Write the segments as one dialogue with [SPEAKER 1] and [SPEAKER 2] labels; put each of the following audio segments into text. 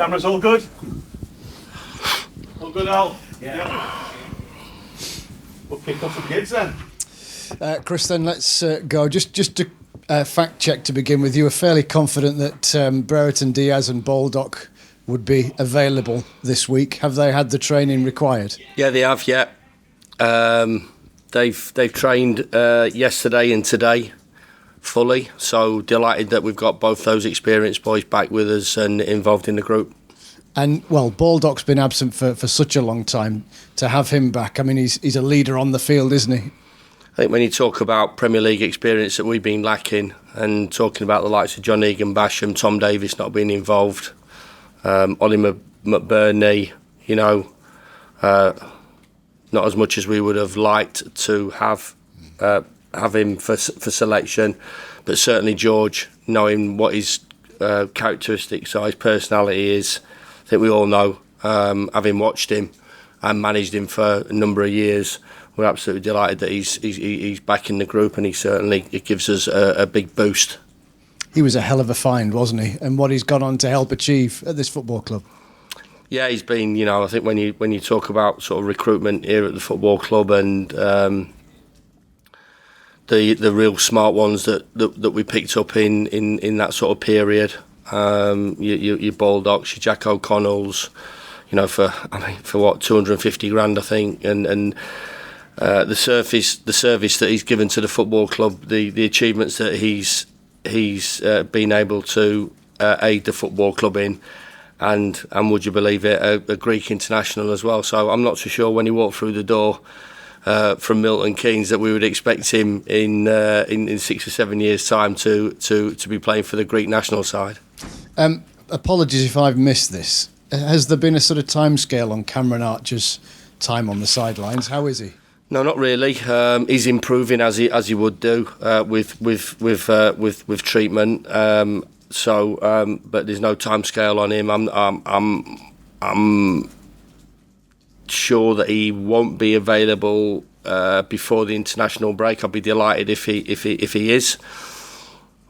[SPEAKER 1] Cameras all good? All good, Al? Yeah. We'll kick off with the kids then.
[SPEAKER 2] Chris, then let's go. Just to fact check to begin with, you were fairly confident that Brereton, Diaz and Baldock would be available this week. Have they had the training required?
[SPEAKER 3] Yeah, they have, yeah. They've trained yesterday and today fully, so delighted that we've got both those experienced boys back with us and involved in the group.
[SPEAKER 2] And, well, Baldock's been absent for such a long time. To have him back, I mean, he's a leader on the field, isn't he?
[SPEAKER 3] I think when you talk about Premier League experience that we've been lacking, and talking about the likes of John Egan Basham, Tom Davis not being involved, Ollie McBurney, not as much as we would have liked to have him for selection, but certainly George, knowing what his characteristics are, his personality is, I think we all know, having watched him and managed him for a number of years, we're absolutely delighted that he's back in the group, and it gives us a big boost.
[SPEAKER 2] He was a hell of a find, wasn't he? And what he's gone on to help achieve at this football club.
[SPEAKER 3] Yeah, he's been, I think when you talk about sort of recruitment here at the football club and the real smart ones that we picked up in that sort of period, your Baldocks, your Jack O'Connells, for what, 250 grand I think, and the service that he's given to the football club, the achievements that he's been able to aid the football club in, and would you believe it, a Greek international as well. So I'm not so sure when he walked through the door from Milton Keynes that we would expect him in 6 or 7 years' time to be playing for the Greek national side.
[SPEAKER 2] Apologies if I've missed this. Has there been a sort of timescale on Cameron Archer's time on the sidelines? How is he?
[SPEAKER 3] No, not really. He's improving as he would do with treatment. But there's no timescale on him. I'm sure that he won't be available before the international break. I'll be delighted if he is.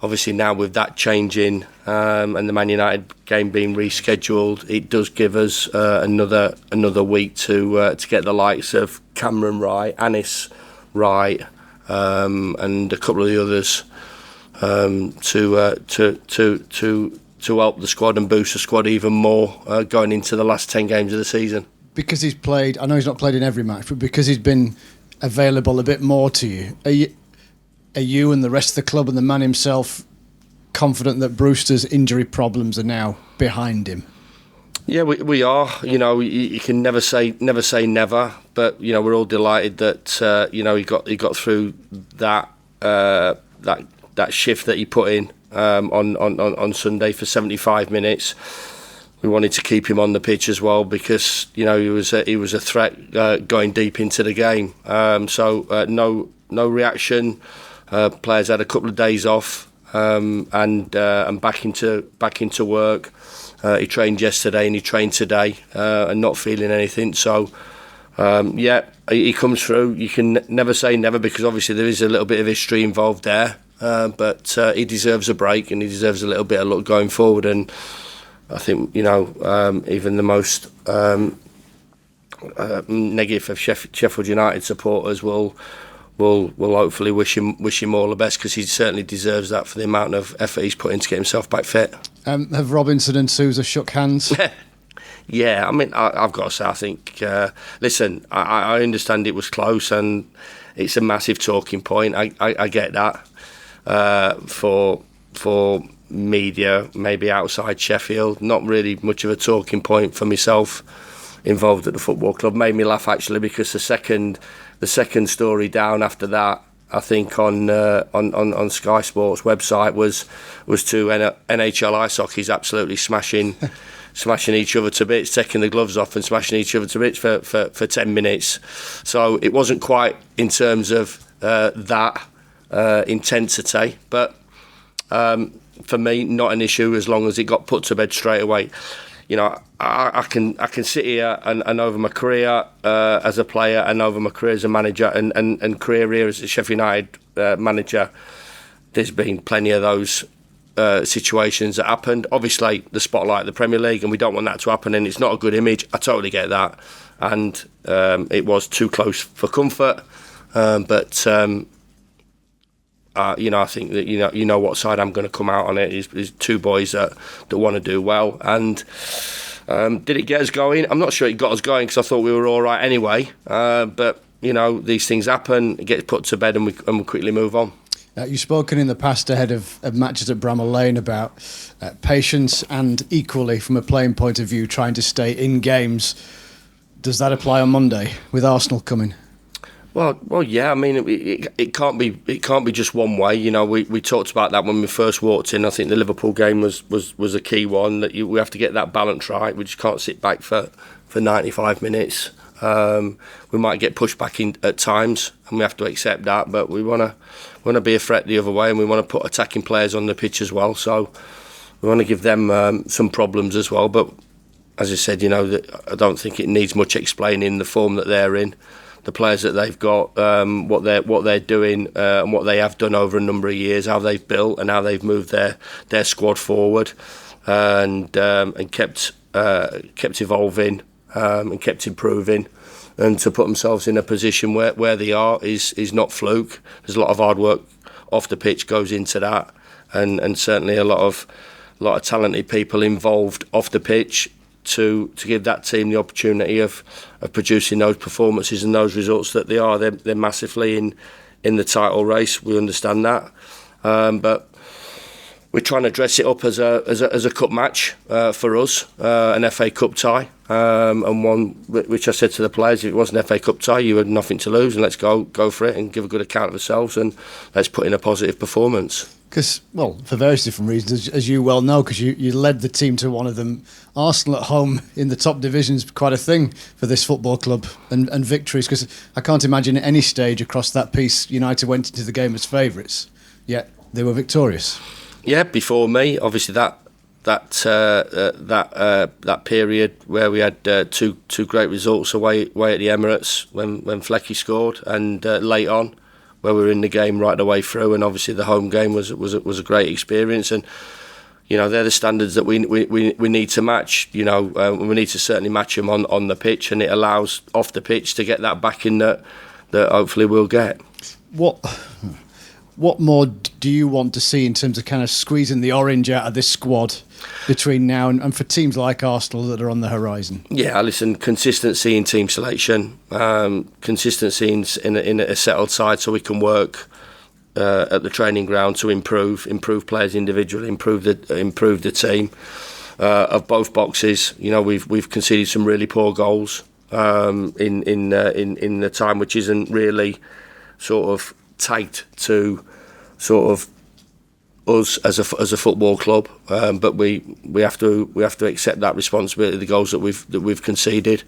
[SPEAKER 3] Obviously now with that changing and the Man United game being rescheduled, it does give us another week to get the likes of Cameron right, Anis right, and a couple of the others to help the squad and boost the squad even more going into the last 10 games of the season.
[SPEAKER 2] Because he's played, I know he's not played in every match, but because he's been available a bit more to you, are you and the rest of the club and the man himself confident that Brewster's injury problems are now behind him?
[SPEAKER 3] Yeah, we are. You can never say never, but we're all delighted that he got through that shift that he put in on Sunday for 75 minutes. We wanted to keep him on the pitch as well because he was a threat going deep into the game. No reaction. Players had a couple of days off and back into work. He trained yesterday and he trained today and not feeling anything. So he comes through. You can never say never because obviously there is a little bit of history involved there. But he deserves a break and he deserves a little bit of luck going forward. And I think even the most negative of Sheffield United supporters will hopefully wish him all the best because he certainly deserves that for the amount of effort he's put in to get himself back fit.
[SPEAKER 2] Have Robinson and Souza shook hands?
[SPEAKER 3] Yeah, I mean, I've got to say, I think, listen, I understand it was close and it's a massive talking point. I get that for media, maybe outside Sheffield, not really much of a talking point for myself involved at the football club. Made me laugh actually because the second story down after that, I think on Sky Sports website was two NHL ice hockey's absolutely smashing each other to bits, taking the gloves off and smashing each other to bits for 10 minutes. So it wasn't quite in terms of that intensity, but for me, not an issue as long as it got put to bed straight away. I can sit here and over my career as a player and over my career as a manager and career here as a Sheffield United manager, there's been plenty of those situations that happened. Obviously, the spotlight of the Premier League, and we don't want that to happen, and it's not a good image. I totally get that. And it was too close for comfort. But I think that you know what side I'm going to come out on it is two boys that want to do well. And did it get us going? I'm not sure it got us going because I thought we were all right anyway. But these things happen. It gets put to bed, and we quickly move on.
[SPEAKER 2] You've spoken in the past ahead of matches at Bramall Lane about patience and equally, from a playing point of view, trying to stay in games. Does that apply on Monday with Arsenal coming?
[SPEAKER 3] Well, yeah. I mean, it can't be just one way. We talked about that when we first walked in. I think the Liverpool game was a key one, that we have to get that balance right. We just can't sit back for 95 minutes. We might get pushed back in at times, and we have to accept that. But we want to be a threat the other way, and we want to put attacking players on the pitch as well. So we want to give them some problems as well. But as I said, I don't think it needs much explaining the form that they're in, the players that they've got, what they're doing, and what they have done over a number of years, how they've built and how they've moved their squad forward, and kept evolving, and kept improving, and to put themselves in a position where they are is not fluke. There's a lot of hard work off the pitch goes into that, and certainly a lot of talented people involved off the pitch to give that team the opportunity of producing those performances and those results that they are. They're massively in the title race. We understand that, but we're trying to dress it up as a cup match for us, an FA Cup tie, and one which I said to the players, if it was an FA Cup tie, you had nothing to lose, and let's go for it and give a good account of ourselves, and let's put in a positive performance.
[SPEAKER 2] Because, for various different reasons, as you well know, because you led the team to one of them. Arsenal at home in the top division is quite a thing for this football club, and victories, because I can't imagine at any stage across that piece United went into the game as favourites, yet they were victorious. Yeah,
[SPEAKER 3] before me, obviously that period where we had two great results away at the Emirates when Flecky scored, and late on, where we were in the game right the way through, and obviously the home game was a great experience, and they're the standards that we need to match. We need to certainly match them on the pitch, and it allows off the pitch to get that back in that hopefully we'll get.
[SPEAKER 2] What more do you want to see in terms of kind of squeezing the orange out of this squad between now and for teams like Arsenal that are on the horizon?
[SPEAKER 3] Yeah, listen, consistency in team selection, consistency in a settled side, so we can work at the training ground to improve players individually, improve the team of both boxes. We've conceded some really poor goals in the time, which isn't really sort of tagged to sort of us as a football club, but we have to accept that responsibility, the goals that we've conceded.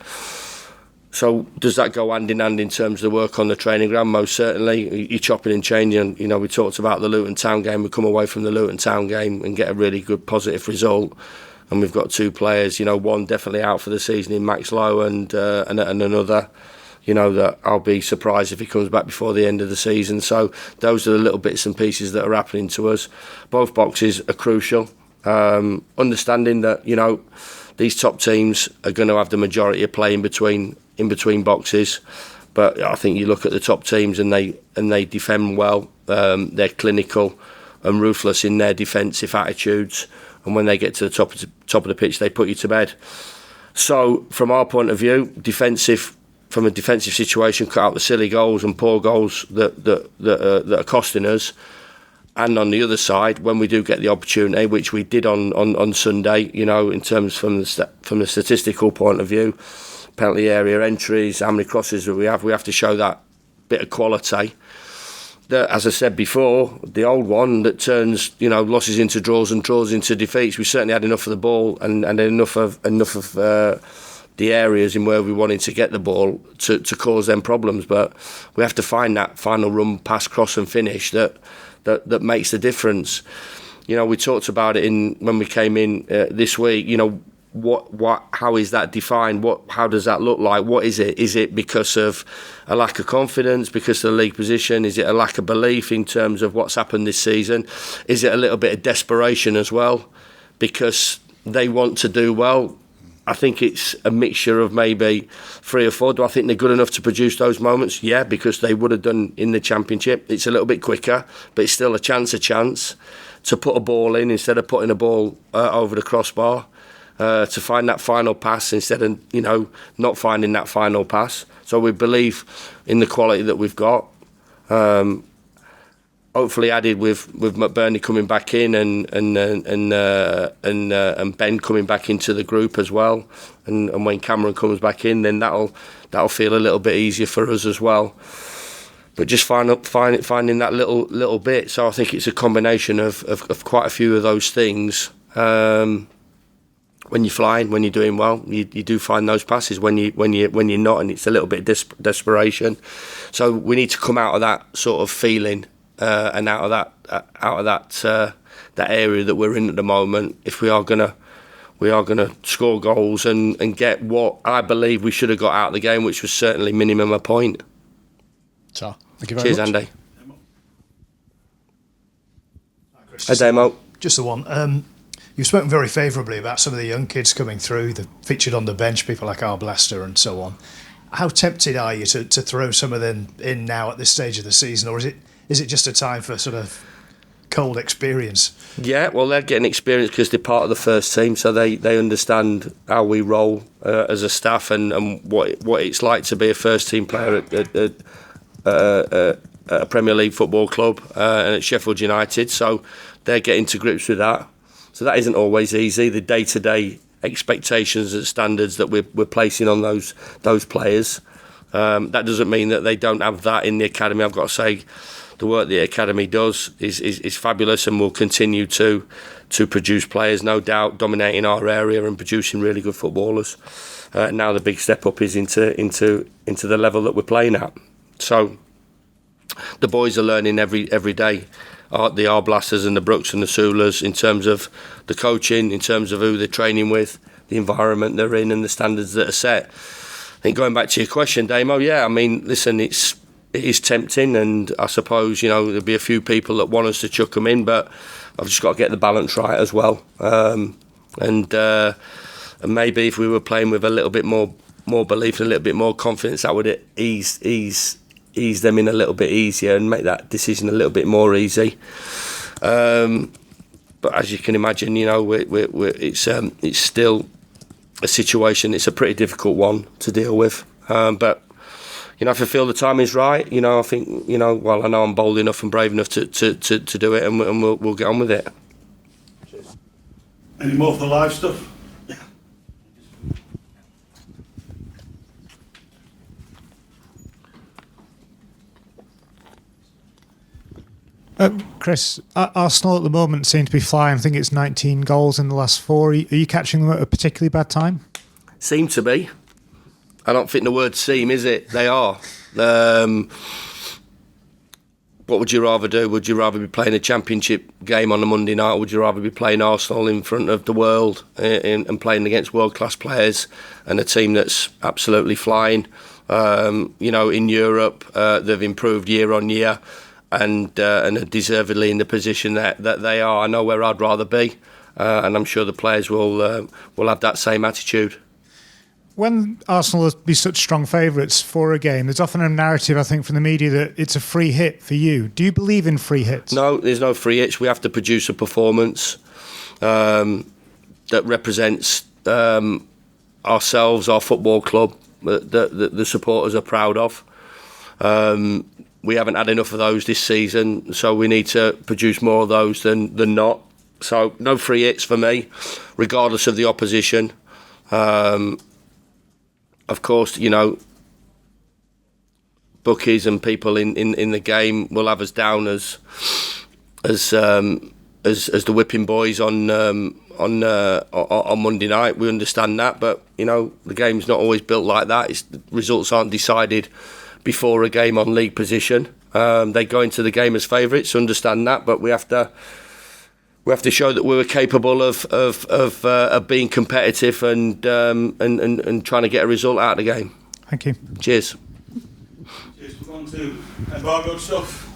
[SPEAKER 3] So does that go hand in hand in terms of the work on the training ground? Most certainly. You're chopping and changing. We talked about the Luton Town game. We come away from the Luton Town game and get a really good positive result, and we've got two players, one definitely out for the season in Max Lowe, and another, that I'll be surprised if he comes back before the end of the season. So those are the little bits and pieces that are happening to us. Both boxes are crucial. Understanding that, these top teams are going to have the majority of play in between boxes. But I think you look at the top teams and they defend well. They're clinical and ruthless in their defensive attitudes. And when they get to the top of the pitch, they put you to bed. So from our point of view, from a defensive situation, cut out the silly goals and poor goals that are costing us. And on the other side, when we do get the opportunity, which we did on Sunday, in terms from the statistical point of view, penalty area entries, how many crosses we have to show that bit of quality. That, as I said before, the old one that turns losses into draws and draws into defeats. We certainly had enough of the ball and enough of the areas in where we wanted to get the ball to cause them problems, but we have to find that final run, pass, cross and finish that makes the difference. We talked about it when we came in this week. how is that defined? How does that look like? What is it? Is it because of a lack of confidence, because of the league position? Is it a lack of belief in terms of what's happened this season? Is it a little bit of desperation as well, because they want to do well? I think it's a mixture of maybe 3 or 4. Do I think they're good enough to produce those moments? Yeah, because they would have done in the Championship. It's a little bit quicker, but it's still a chance to put a ball in instead of putting a ball over the crossbar, to find that final pass instead of, not finding that final pass. So we believe in the quality that we've got. Hopefully added with McBurney coming back in and Ben coming back into the group as well, and when Cameron comes back in, then that'll feel a little bit easier for us as well. But just finding that little bit. So I think it's a combination of quite a few of those things. When you're flying, when you're doing well, you do find those passes. When you're not, and it's a little bit desperation. So we need to come out of that sort of feeling. And out of that area that we're in at the moment, if we are gonna score goals and get what I believe we should have got out of the game, which was certainly minimum a point.
[SPEAKER 2] So, thank you very much.
[SPEAKER 3] Cheers, Andy. Hey, Damo.
[SPEAKER 4] Just the one. You've spoken very favourably about some of the young kids coming through, that featured on the bench, people like Arblaster and so on. How tempted are you to throw some of them in now at this stage of the season, or is it just a time for sort of cold experience? Yeah,
[SPEAKER 3] well, they're getting experience because they're part of the first team, so they understand how we roll as a staff and what it's like to be a first team player at a Premier League football club and at Sheffield United. So they're getting to grips with that. So that isn't always easy. The day-to-day expectations and standards that we're placing on those players. That doesn't mean that they don't have that in the academy. I've got to say, the work the academy does is fabulous, and will continue to produce players, no doubt, dominating our area and producing really good footballers. Now the big step up is into the level that we're playing at. So the boys are learning every day. The Arblasters and the Brooks and the Souzas, in terms of the coaching, in terms of who they're training with, the environment they're in, and the standards that are set. I think going back to your question, Damo, yeah, I mean, listen, it is tempting, and I suppose, there'll be a few people that want us to chuck them in, but I've just got to get the balance right as well. And maybe if we were playing with a little bit more belief and a little bit more confidence, that would ease them in a little bit easier and make that decision a little bit more easy. But as you can imagine, it's still a situation. It's a pretty difficult one to deal with. But if I feel the time is right, I think, I know I'm bold enough and brave enough to do it, and we'll get on with it.
[SPEAKER 1] Cheers. Any more for the live stuff?
[SPEAKER 5] Chris, Arsenal at the moment seem to be flying. I think it's 19 goals in the last 4. Are you catching them at a particularly bad time?
[SPEAKER 3] Seem to be. I don't think the word seem, is it? They are. What would you rather do? Would you rather be playing a championship game on a Monday night, or would you rather be playing Arsenal in front of the world and playing against world-class players and a team that's absolutely flying? In Europe, they've improved year on year. And are deservedly in the position that they are. I know where I'd rather be, and I'm sure the players will have that same attitude.
[SPEAKER 5] When Arsenal will be such strong favourites for a game, there's often a narrative, I think, from the media that it's a free hit for you. Do you believe in free hits? No,
[SPEAKER 3] there's no free hits. We have to produce a performance that represents ourselves, our football club, that the supporters are proud of. We haven't had enough of those this season, so we need to produce more of those than not. So no free hits for me, regardless of the opposition. Of course, bookies and people in the game will have us down as the whipping boys on Monday night. We understand that, but the game's not always built like that. Results aren't decided before a game on league position. They go into the game as favourites, understand that, but we have to we have to show that we were capable of being competitive and trying to get a result out of the game.
[SPEAKER 5] Thank you.
[SPEAKER 3] Cheers.
[SPEAKER 1] Cheers. We're on to embargo stuff.